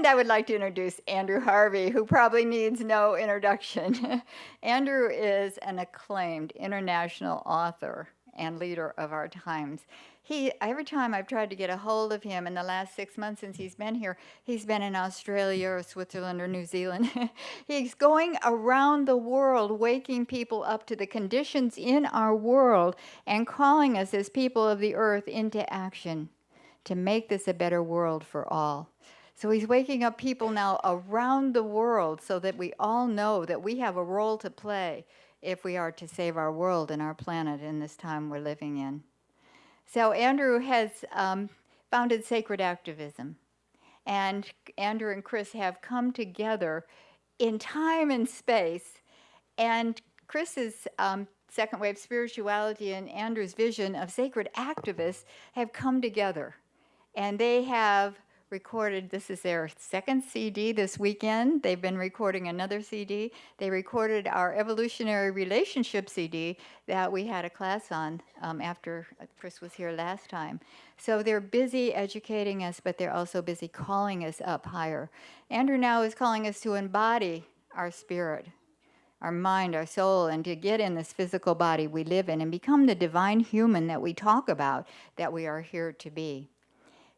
And I would like to introduce Andrew Harvey, who probably needs no introduction. Andrew is an acclaimed international author and leader of our times. Every time I've tried to get a hold of him in the last 6 months since he's been here, he's been in Australia or Switzerland or New Zealand. He's going around the world, waking people up to the conditions in our world and calling us as people of the earth into action to make this a better world for all. So he's waking up people now around the world so that we all know that we have a role to play if we are to save our world and our planet in this time we're living in. So Andrew has founded Sacred Activism. And Andrew and Chris have come together in time and space. And Chris's second wave spirituality and Andrew's vision of sacred activists have come together. And they have recorded, this is their second CD this weekend. They've been recording another CD. They recorded our Evolutionary Relationship CD that we had a class on after Chris was here last time. So they're busy educating us, but they're also busy calling us up higher. Andrew now is calling us to embody our spirit, our mind, our soul, and to get in this physical body we live in and become the divine human that we talk about, that we are here to be.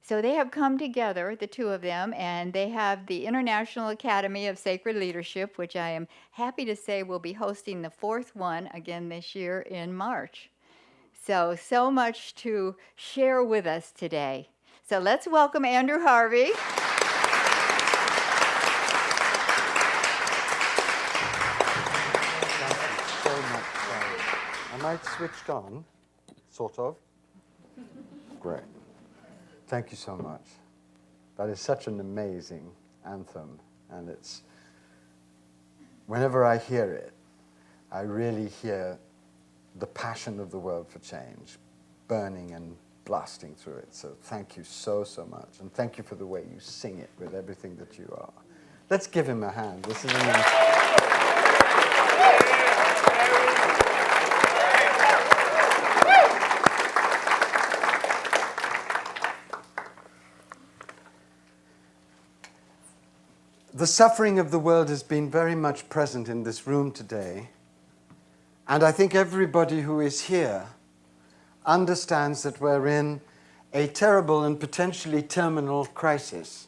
So they have come together, the two of them, and they have the International Academy of Sacred Leadership, which I am happy to say will be hosting the fourth one again this year in March. So much to share with us today. So let's welcome Andrew Harvey. Thank you so much. Am I switched on? Sort of? Great. Thank you so much. That is such an amazing anthem, and it's, whenever I hear it, I really hear the passion of the world for change burning and blasting through it. So thank you so much, and thank you for the way you sing it with everything that you are. Let's give him a hand. This is amazing. The suffering of the world has been very much present in this room today, and I think everybody who is here understands that we're in a terrible and potentially terminal crisis,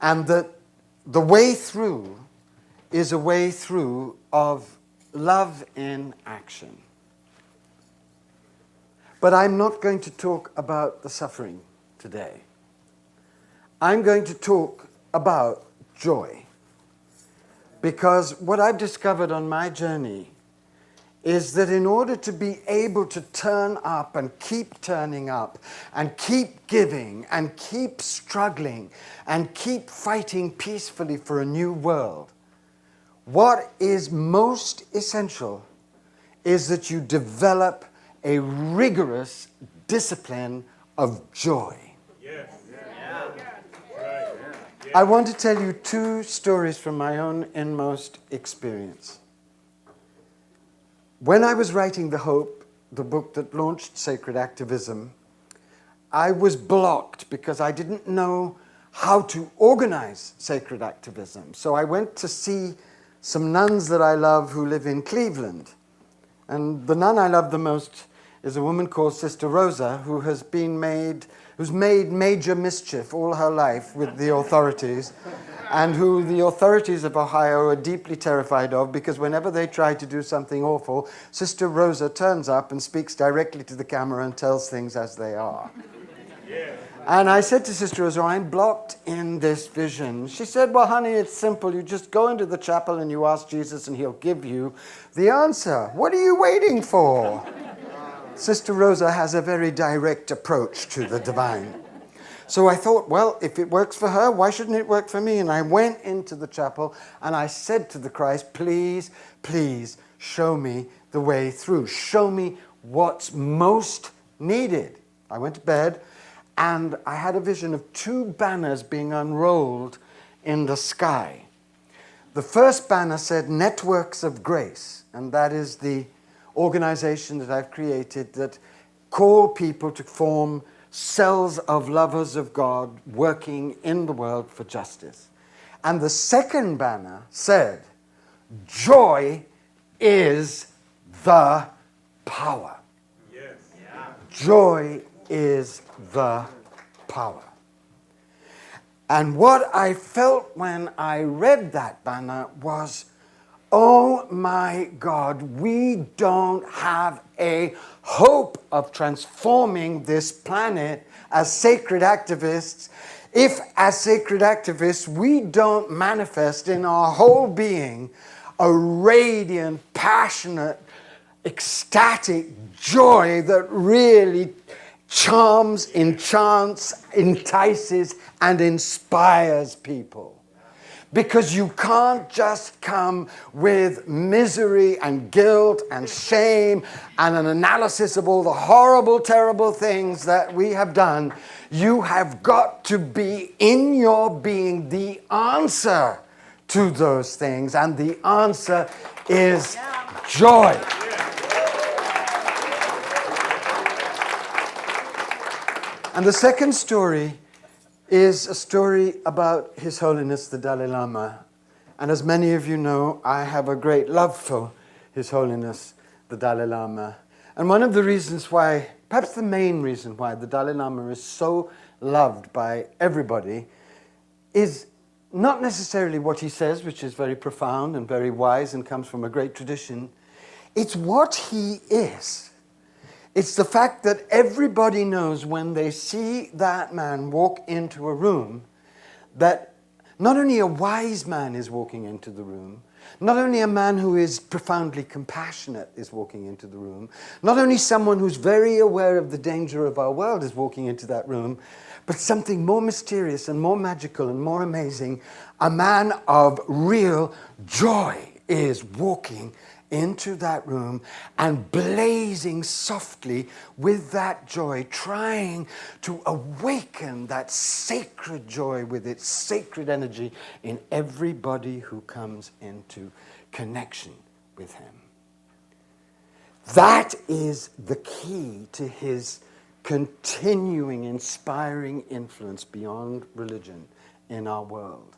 and that the way through is a way through of love in action. But I'm not going to talk about the suffering today. I'm going to talk about joy. Because what I've discovered on my journey is that in order to be able to turn up and keep turning up and keep giving and keep struggling and keep fighting peacefully for a new world, what is most essential is that you develop a rigorous discipline of joy. I want to tell you two stories from my own inmost experience. When I was writing The Hope, the book that launched Sacred Activism, I was blocked because I didn't know how to organize sacred activism. So I went to see some nuns that I love who live in Cleveland. And the nun I love the most is a woman called Sister Rosa, who's made major mischief all her life with the authorities, and who the authorities of Ohio are deeply terrified of, because whenever they try to do something awful, Sister Rosa turns up and speaks directly to the camera and tells things as they are. Yeah. And I said to Sister Rosa, I'm blocked in this vision. She said, well, honey, it's simple. You just go into the chapel and you ask Jesus and he'll give you the answer. What are you waiting for? Sister Rosa has a very direct approach to the divine. So I thought, well, if it works for her, why shouldn't it work for me? And I went into the chapel and I said to the Christ, please, please show me the way through. Show me what's most needed. I went to bed and I had a vision of two banners being unrolled in the sky. The first banner said Networks of Grace, and that is the organization that I've created that call people to form cells of lovers of God working in the world for justice. And the second banner said, joy is the power. Yes. Joy is the power. And what I felt when I read that banner was, oh my God, we don't have a hope of transforming this planet as sacred activists if, as sacred activists, we don't manifest in our whole being a radiant, passionate, ecstatic joy that really charms, enchants, entices, and inspires people. Because you can't just come with misery and guilt and shame and an analysis of all the horrible, terrible things that we have done. You have got to be in your being the answer to those things. And the answer is joy. And the second story is a story about His Holiness the Dalai Lama. And as many of you know, I have a great love for His Holiness the Dalai Lama. And one of the reasons why, perhaps the main reason why the Dalai Lama is so loved by everybody is not necessarily what he says, which is very profound and very wise and comes from a great tradition. It's what he is. It's the fact that everybody knows when they see that man walk into a room that not only a wise man is walking into the room, not only a man who is profoundly compassionate is walking into the room, not only someone who's very aware of the danger of our world is walking into that room, but something more mysterious and more magical and more amazing, a man of real joy is walking into that room and blazing softly with that joy, trying to awaken that sacred joy with its sacred energy in everybody who comes into connection with him. That is the key to his continuing, inspiring influence beyond religion in our world.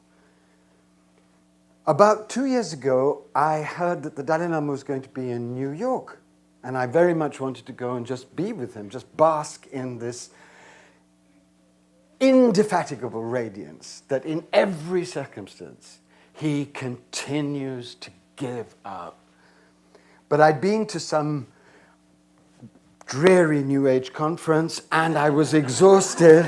About 2 years ago, I heard that the Dalai Lama was going to be in New York. And I very much wanted to go and just be with him, just bask in this indefatigable radiance that in every circumstance he continues to give out. But I'd been to some dreary New Age conference and I was exhausted.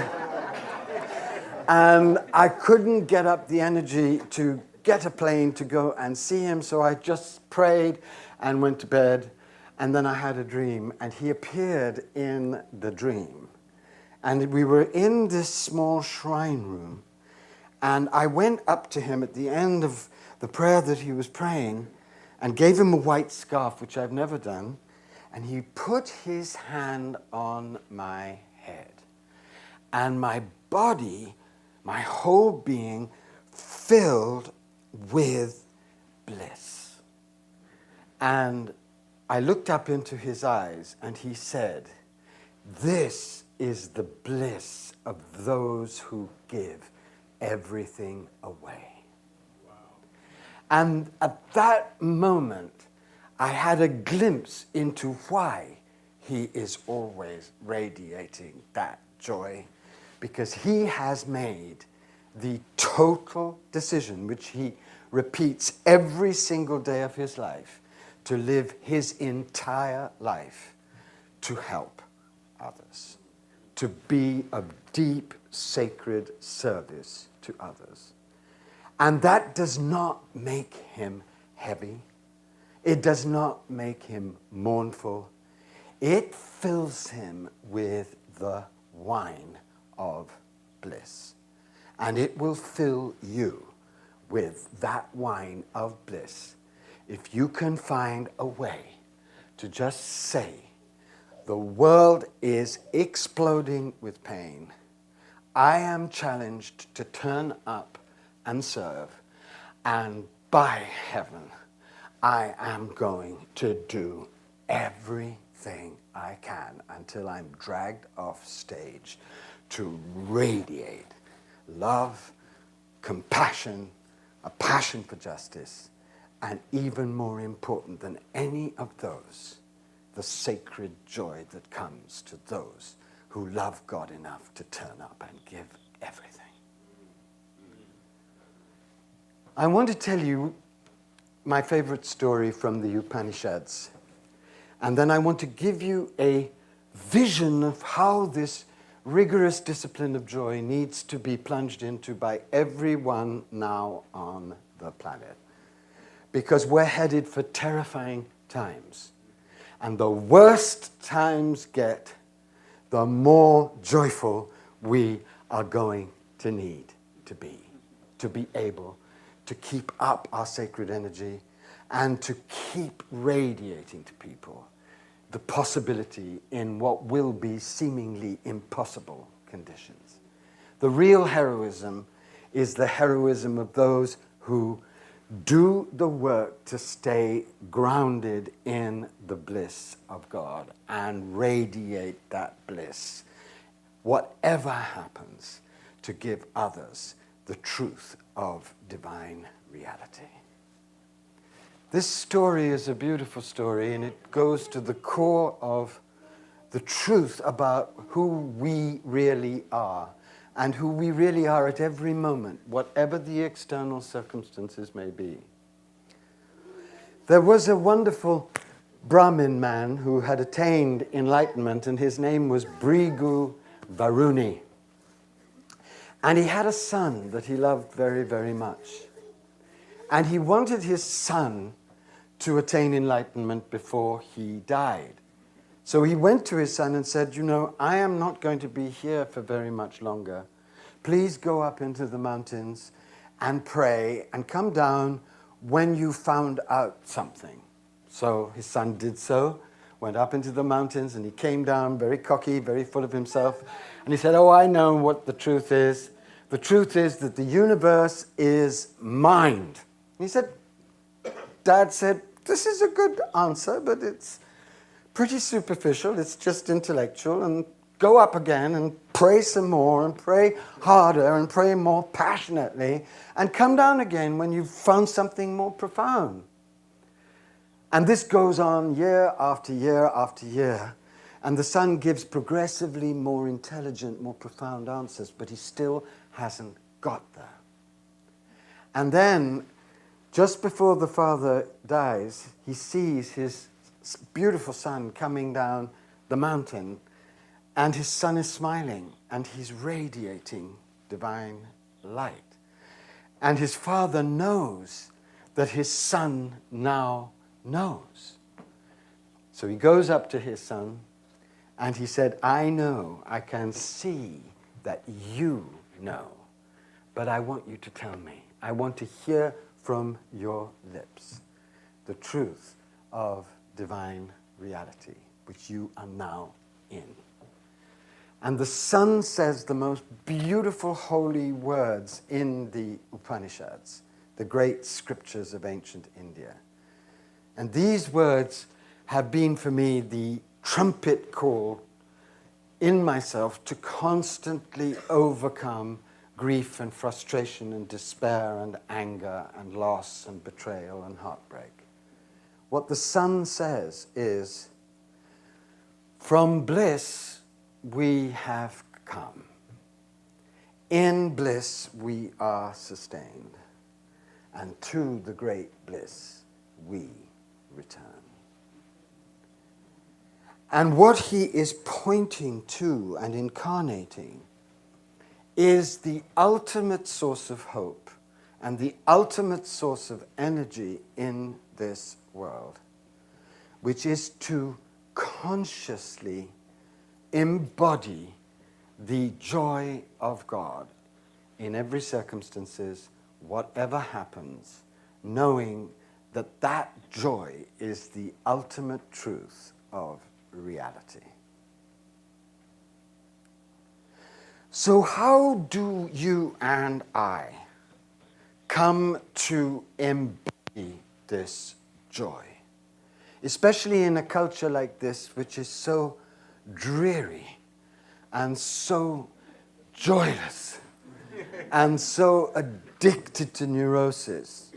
And I couldn't get up the energy to get a plane to go and see him, so I just prayed and went to bed, and then I had a dream, and he appeared in the dream. And we were in this small shrine room, and I went up to him at the end of the prayer that he was praying and gave him a white scarf, which I've never done, and he put his hand on my head. And my body, my whole being, filled with bliss. And I looked up into his eyes and he said, "This is the bliss of those who give everything away." Wow. And at that moment, I had a glimpse into why he is always radiating that joy, because he has made the total decision, which he repeats every single day of his life, to live his entire life to help others, to be of deep, sacred service to others. And that does not make him heavy. It does not make him mournful. It fills him with the wine of bliss. And it will fill you with that wine of bliss if you can find a way to just say, the world is exploding with pain. I am challenged to turn up and serve, and by heaven, I am going to do everything everything I can until I'm dragged off stage to radiate love, compassion, a passion for justice, and even more important than any of those, the sacred joy that comes to those who love God enough to turn up and give everything. I want to tell you my favorite story from the Upanishads. And then I want to give you a vision of how this rigorous discipline of joy needs to be plunged into by everyone now on the planet. Because we're headed for terrifying times. And the worse times get, the more joyful we are going to need to be able to keep up our sacred energy and to keep radiating to people the possibility in what will be seemingly impossible conditions. The real heroism is the heroism of those who do the work to stay grounded in the bliss of God and radiate that bliss, whatever happens, to give others the truth of divine reality. This story is a beautiful story, and it goes to the core of the truth about who we really are, and who we really are at every moment, whatever the external circumstances may be. There was a wonderful Brahmin man who had attained enlightenment, and his name was Bhrigu Varuni. And he had a son that he loved very, very much. And he wanted his son to attain enlightenment before he died. So he went to his son and said, I am not going to be here for very much longer. Please go up into the mountains and pray and come down when you found out something. So his son did so, went up into the mountains, and he came down very cocky, very full of himself. And he said, I know what the truth is. The truth is that the universe is mind. He said, Dad said, this is a good answer, but it's pretty superficial. It's just intellectual. And go up again and pray some more and pray harder and pray more passionately and come down again when you've found something more profound. And this goes on year after year after year. And the son gives progressively more intelligent, more profound answers, but he still hasn't got there. And then, just before the father dies, he sees his beautiful son coming down the mountain, and his son is smiling, and he's radiating divine light. And his father knows that his son now knows. So he goes up to his son, and he said, I know, I can see that you know, but I want you to tell me. I want to hear from your lips the truth of divine reality, which you are now in. And the son says the most beautiful holy words in the Upanishads, the great scriptures of ancient India. And these words have been for me the trumpet call in myself to constantly overcome grief and frustration and despair and anger and loss and betrayal and heartbreak. What the son says is, from bliss we have come. In bliss we are sustained. And to the great bliss we return. And what he is pointing to and incarnating is the ultimate source of hope and the ultimate source of energy in this world, which is to consciously embody the joy of God in every circumstances, whatever happens, knowing that that joy is the ultimate truth of reality. So how do you and I come to embody this joy? especially in a culture like this, which is so dreary and so joyless and so addicted to neurosis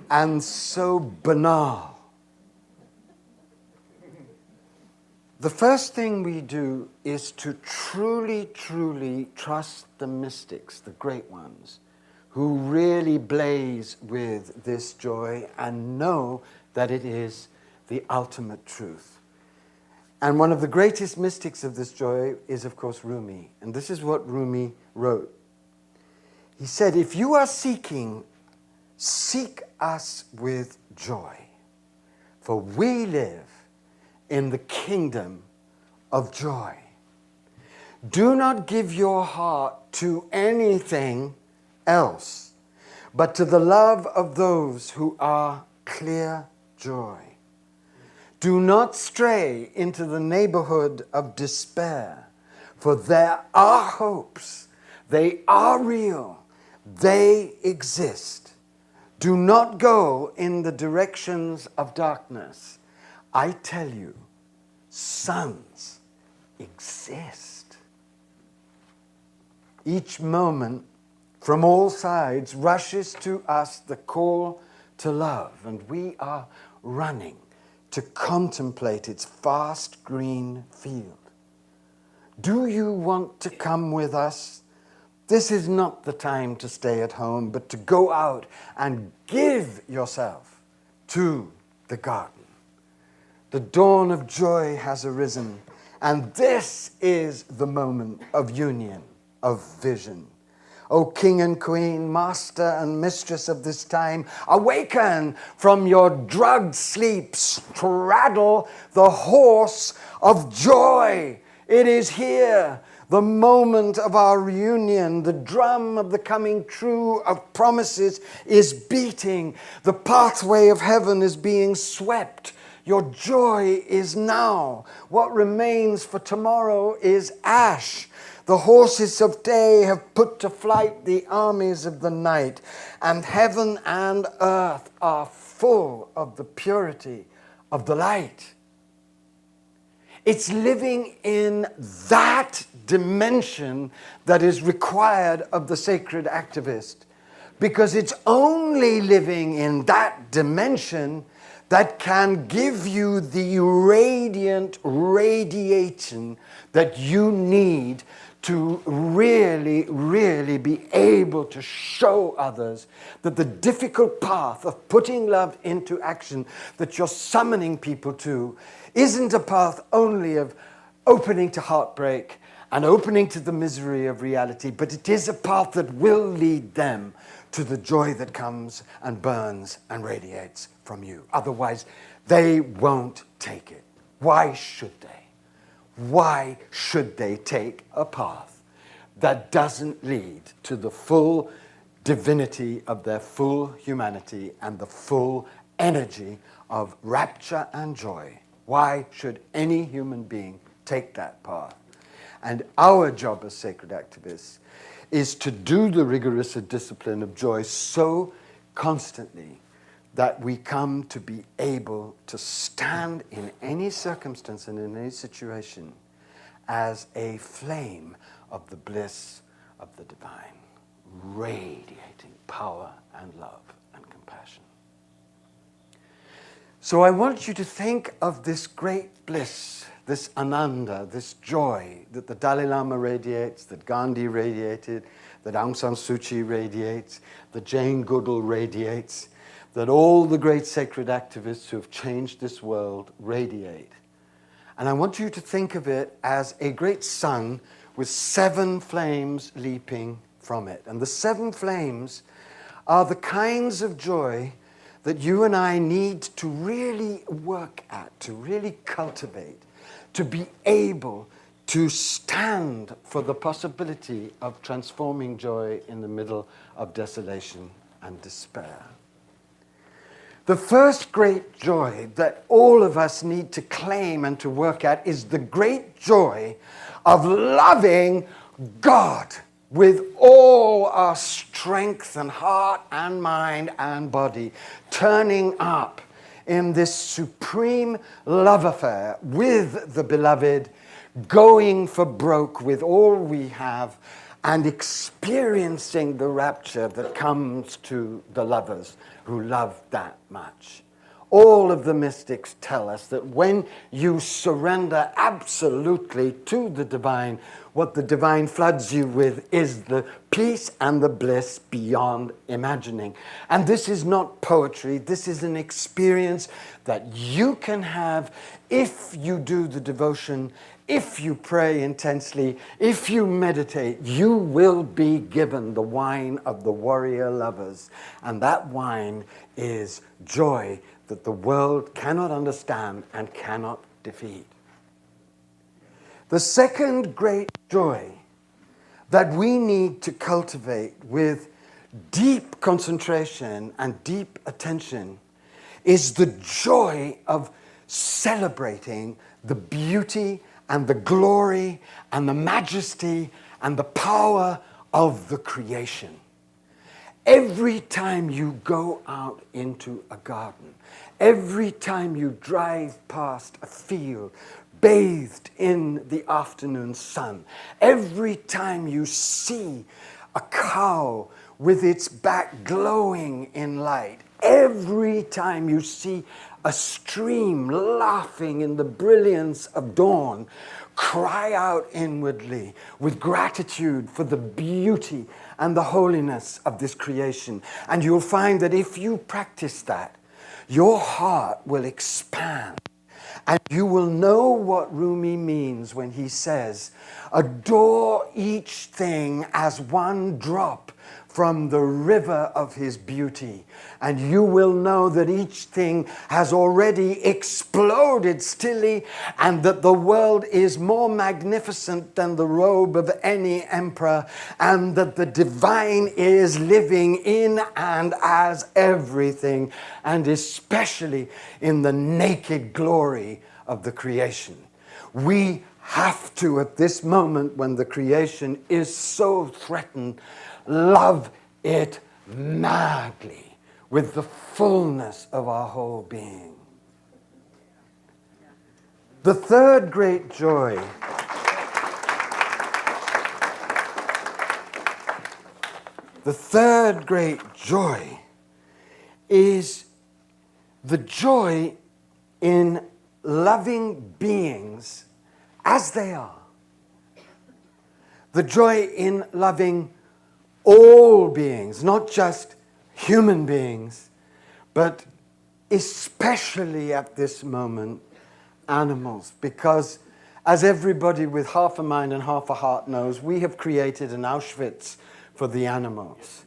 and so banal. The first thing we do is to truly, truly trust the mystics, the great ones, who really blaze with this joy and know that it is the ultimate truth. And one of the greatest mystics of this joy is, of course, Rumi. And this is what Rumi wrote. He said, if you are seeking, seek us with joy, for we live in the kingdom of joy. Do not give your heart to anything else, but to the love of those who are clear joy. Do not stray into the neighborhood of despair, for there are hopes. They are real. They exist. Do not go in the directions of darkness. I tell you, suns exist. Each moment, from all sides, rushes to us the call to love, and we are running to contemplate its vast green field. Do you want to come with us? This is not the time to stay at home, but to go out and give yourself to the garden. The dawn of joy has arisen, and this is the moment of union, of vision. O King and Queen, Master and Mistress of this time, awaken from your drugged sleep, straddle the horse of joy. It is here, the moment of our reunion. The drum of the coming true of promises is beating. The pathway of heaven is being swept. Your joy is now. What remains for tomorrow is ash. The horses of day have put to flight the armies of the night, and heaven and earth are full of the purity of the light. It's living in that dimension that is required of the sacred activist, because it's only living in that dimension that can give you the radiant radiation that you need to really, really be able to show others that the difficult path of putting love into action that you're summoning people to isn't a path only of opening to heartbreak and opening to the misery of reality, but it is a path that will lead them to the joy that comes and burns and radiates from you. Otherwise, they won't take it. Why should they? Why should they take a path that doesn't lead to the full divinity of their full humanity and the full energy of rapture and joy? Why should any human being take that path? And our job as sacred activists is to do the rigorous discipline of joy so constantly that we come to be able to stand in any circumstance and in any situation as a flame of the bliss of the divine, radiating power and love and compassion. So I want you to think of this great bliss, this ananda, this joy that the Dalai Lama radiates, that Gandhi radiated, that Aung San Suu Kyi radiates, that Jane Goodall radiates, that all the great sacred activists who have changed this world radiate. And I want you to think of it as a great sun with 7 flames leaping from it. And the 7 flames are the kinds of joy that you and I need to really work at, to really cultivate, to be able to stand for the possibility of transforming joy in the middle of desolation and despair. The first great joy that all of us need to claim and to work at is the great joy of loving God with all our strength and heart and mind and body, turning up in this supreme love affair with the beloved, going for broke with all we have, and experiencing the rapture that comes to the lovers who love that much. All of the mystics tell us that when you surrender absolutely to the divine, what the divine floods you with is the peace and the bliss beyond imagining. And this is not poetry. This is an experience that you can have if you do the devotion, if you pray intensely, if you meditate. You will be given the wine of the warrior lovers. And that wine is joy that the world cannot understand and cannot defeat. The second great joy that we need to cultivate with deep concentration and deep attention is the joy of celebrating the beauty and the glory and the majesty and the power of the creation. Every time you go out into a garden, every time you drive past a field bathed in the afternoon sun, every time you see a cow with its back glowing in light, every time you see a stream laughing in the brilliance of dawn, cry out inwardly with gratitude for the beauty and the holiness of this creation. And you'll find that if you practice that, your heart will expand. And you will know what Rumi means when he says, adore each thing as one drop from the river of his beauty. And you will know that each thing has already exploded stilly, and that the world is more magnificent than the robe of any emperor, and that the divine is living in and as everything, and especially in the naked glory of the creation. We have to, at this moment when the creation is so threatened, love it madly with the fullness of our whole being. The third great joy is the joy in loving beings as they are. The joy in loving all beings, not just human beings, but especially at this moment, animals. Because as everybody with half a mind and half a heart knows, we have created an Auschwitz for the animals.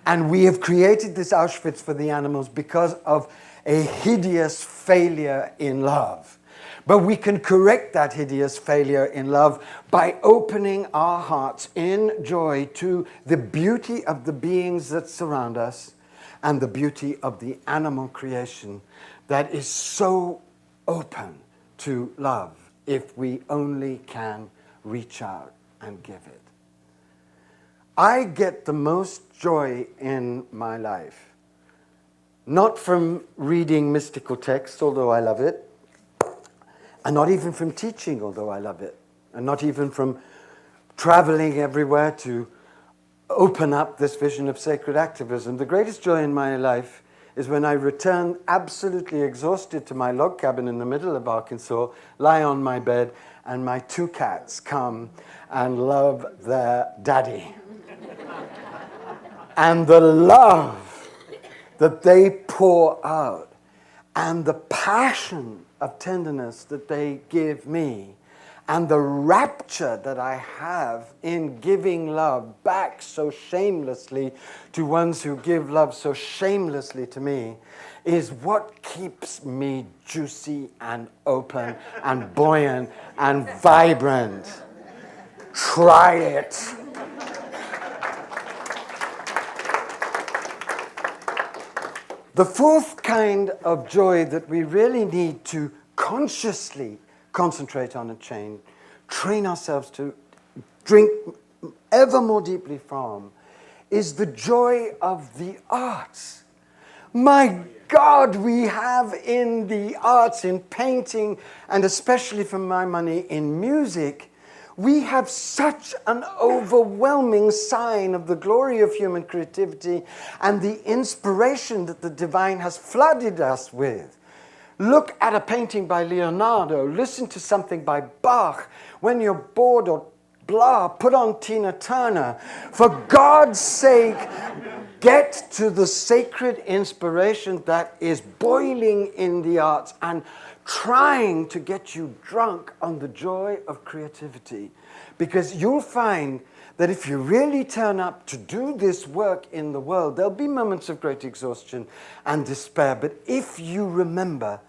And we have created this Auschwitz for the animals because of a hideous failure in love. But we can correct that hideous failure in love by opening our hearts in joy to the beauty of the beings that surround us and the beauty of the animal creation that is so open to love if we only can reach out and give it. I get the most joy in my life, not from reading mystical texts, although I love it, and not even from teaching, although I love it, and not even from traveling everywhere to open up this vision of sacred activism. The greatest joy in my life is when I return absolutely exhausted to my log cabin in the middle of Arkansas, lie on my bed, and my two cats come and love their daddy. And the love that they pour out and the passion of tenderness that they give me and the rapture that I have in giving love back so shamelessly to ones who give love so shamelessly to me is what keeps me juicy and open and buoyant and vibrant. Try it. The fourth kind of joy that we really need to consciously concentrate on and train ourselves to drink ever more deeply from, is the joy of the arts. My God we have in the arts, in painting, and especially for my money in music, we have such an overwhelming sign of the glory of human creativity and the inspiration that the divine has flooded us with. Look at a painting by Leonardo, listen to something by Bach. When you're bored or blah, put on Tina Turner. For God's sake, get to the sacred inspiration that is boiling in the arts and trying to get you drunk on the joy of creativity. Because you'll find that if you really turn up to do this work in the world, there'll be moments of great exhaustion and despair. But if you remember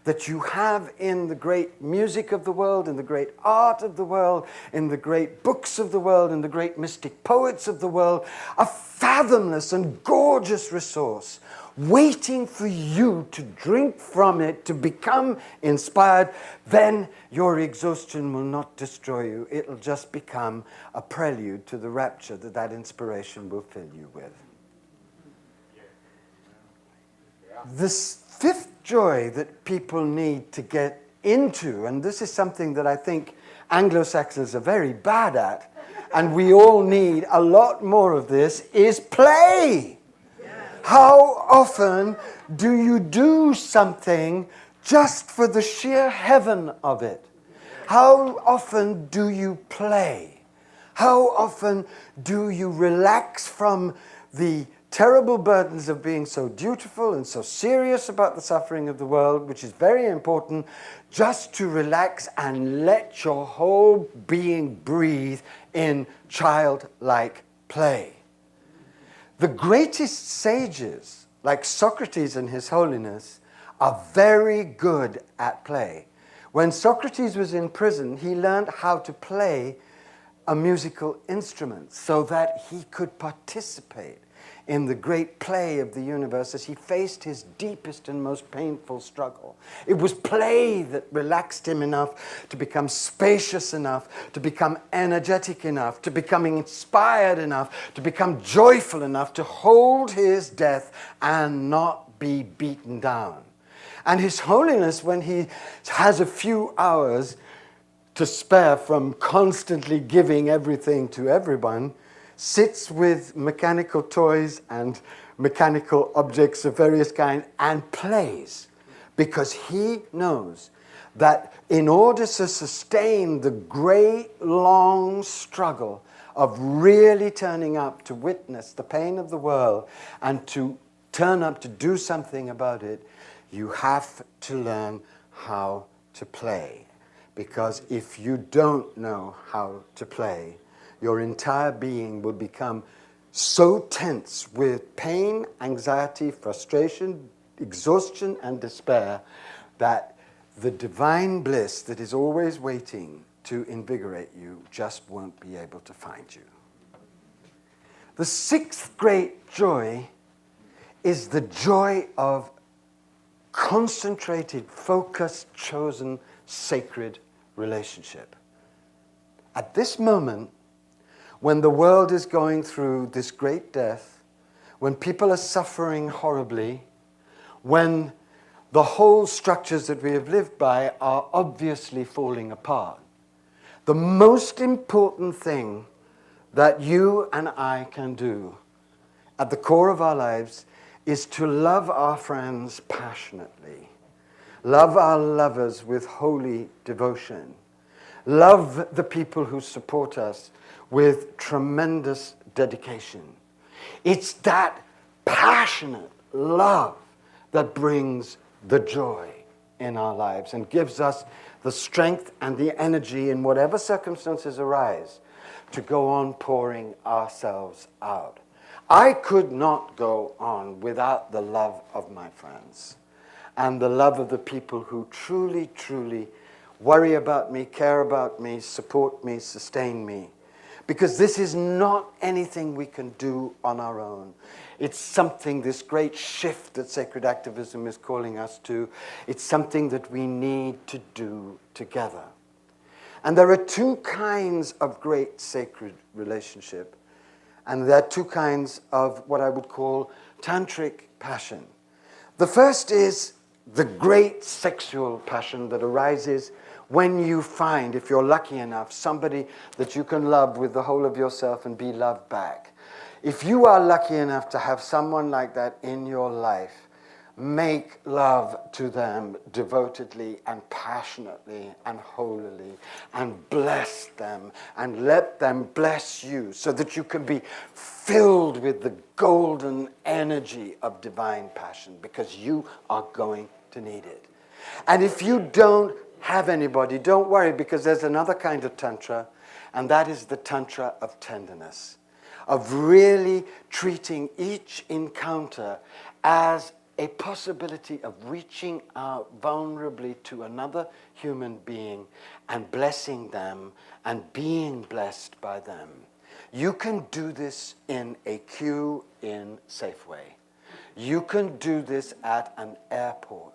that you have in the great music of the world, in the great art of the world, in the great books of the world, in the great mystic poets of the world, a fathomless and gorgeous resource waiting for you to drink from it, to become inspired, then your exhaustion will not destroy you. It'll just become a prelude to the rapture that that inspiration will fill you with. This fifth joy that people need to get into, and this is something that I think Anglo-Saxons are very bad at, and we all need a lot more of this, is play. How often do you do something just for the sheer heaven of it? How often do you play? How often do you relax from the terrible burdens of being so dutiful and so serious about the suffering of the world, which is very important, just to relax and let your whole being breathe in childlike play? The greatest sages, like Socrates and His Holiness, are very good at play. When Socrates was in prison, he learned how to play a musical instrument so that he could participate in the great play of the universe as he faced his deepest and most painful struggle. It was play that relaxed him enough to become spacious enough, to become energetic enough, to become inspired enough, to become joyful enough to hold his death and not be beaten down. And His Holiness, when he has a few hours to spare from constantly giving everything to everyone, sits with mechanical toys and mechanical objects of various kinds and plays, because he knows that in order to sustain the great long struggle of really turning up to witness the pain of the world and to turn up to do something about it, you have to learn how to play. Because if you don't know how to play, your entire being will become so tense with pain, anxiety, frustration, exhaustion, and despair that the divine bliss that is always waiting to invigorate you just won't be able to find you. The sixth great joy is the joy of concentrated, focused, chosen, sacred relationship. At this moment, when the world is going through this great death, when people are suffering horribly, when the whole structures that we have lived by are obviously falling apart, the most important thing that you and I can do at the core of our lives is to love our friends passionately, love our lovers with holy devotion, love the people who support us with tremendous dedication. It's that passionate love that brings the joy in our lives and gives us the strength and the energy in whatever circumstances arise to go on pouring ourselves out. I could not go on without the love of my friends and the love of the people who truly, truly worry about me, care about me, support me, sustain me. Because this is not anything we can do on our own. It's something, this great shift that sacred activism is calling us to, it's something that we need to do together. And there are two kinds of great sacred relationship. And there are two kinds of what I would call tantric passion. The first is the great sexual passion that arises when you find, if you're lucky enough, somebody that you can love with the whole of yourself and be loved back. If you are lucky enough to have someone like that in your life, make love to them devotedly and passionately and holily, and bless them and let them bless you, so that you can be filled with the golden energy of divine passion, because you are going to need it. And if you don't have anybody, don't worry, because there's another kind of tantra, and that is the tantra of tenderness, of really treating each encounter as a possibility of reaching out vulnerably to another human being and blessing them and being blessed by them. You can do this in a queue in Safeway. You can do this at an airport.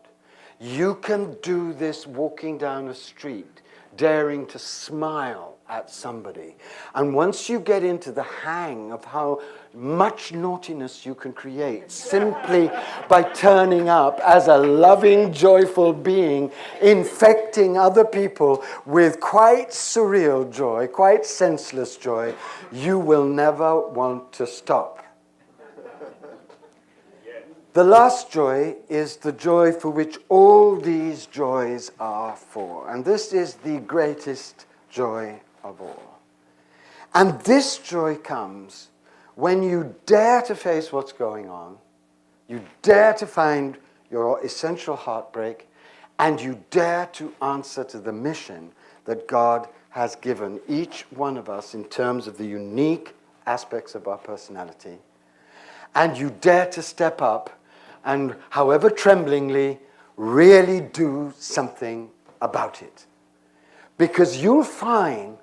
You can do this walking down a street, daring to smile at somebody. And once you get into the hang of how much naughtiness you can create simply by turning up as a loving, joyful being, infecting other people with quite surreal joy, quite senseless joy, you will never want to stop. The last joy is the joy for which all these joys are for. And this is the greatest joy of all. And this joy comes when you dare to face what's going on, you dare to find your essential heartbreak, and you dare to answer to the mission that God has given each one of us in terms of the unique aspects of our personality. And you dare to step up and, however tremblingly, really do something about it. Because you'll find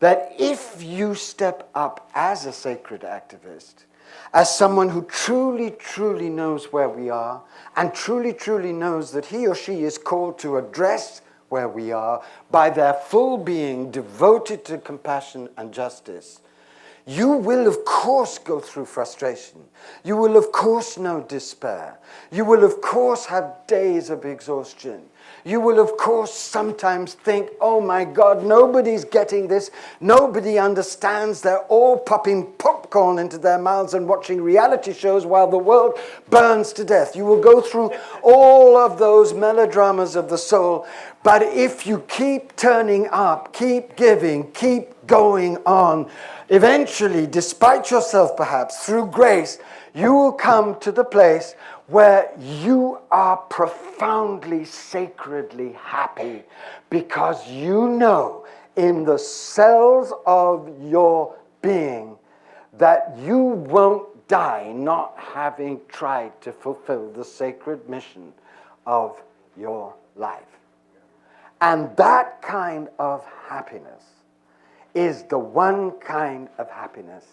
that if you step up as a sacred activist, as someone who truly, truly knows where we are, and truly, truly knows that he or she is called to address where we are by their full being devoted to compassion and justice, you will, of course, go through frustration. You will, of course, know despair. You will, of course, have days of exhaustion. You will, of course, sometimes think, oh my God, nobody's getting this. Nobody understands. They're all popping popcorn into their mouths and watching reality shows while the world burns to death. You will go through all of those melodramas of the soul. But if you keep turning up, keep giving, keep going on, eventually, despite yourself perhaps, through grace, you will come to the place where you are profoundly, sacredly happy, because you know in the cells of your being that you won't die not having tried to fulfill the sacred mission of your life. And that kind of happiness is the one kind of happiness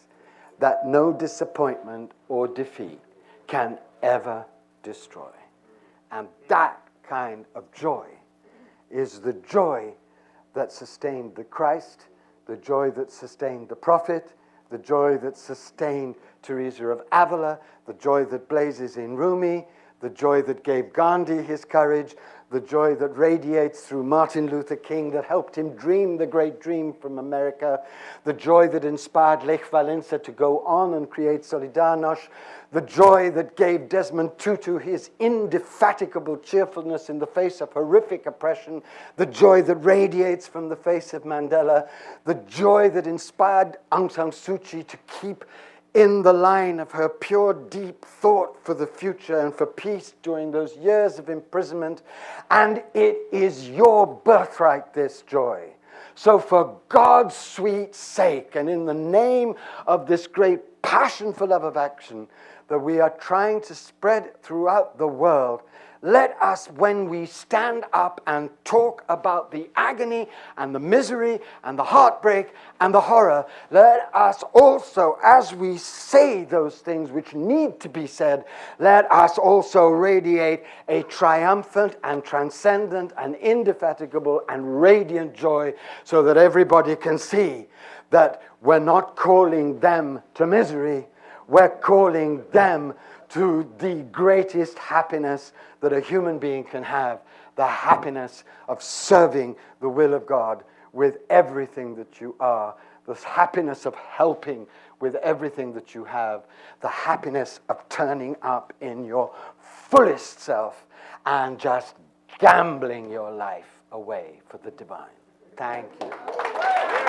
that no disappointment or defeat can ever destroy. And that kind of joy is the joy that sustained the Christ, the joy that sustained the prophet, the joy that sustained Teresa of Avila, the joy that blazes in Rumi, the joy that gave Gandhi his courage, the joy that radiates through Martin Luther King, that helped him dream the great dream from America, the joy that inspired Lech Walesa to go on and create Solidarność, the joy that gave Desmond Tutu his indefatigable cheerfulness in the face of horrific oppression, the joy that radiates from the face of Mandela, the joy that inspired Aung San Suu Kyi to keep in the line of her pure, deep thought for the future and for peace during those years of imprisonment. And it is your birthright, this joy. So for God's sweet sake, and in the name of this great passion for love of action that we are trying to spread throughout the world, let us, when we stand up and talk about the agony and the misery and the heartbreak and the horror, let us also, as we say those things which need to be said, let us also radiate a triumphant and transcendent and indefatigable and radiant joy, so that everybody can see that we're not calling them to misery, we're calling them to the greatest happiness that a human being can have, the happiness of serving the will of God with everything that you are, the happiness of helping with everything that you have, the happiness of turning up in your fullest self and just gambling your life away for the divine. Thank you.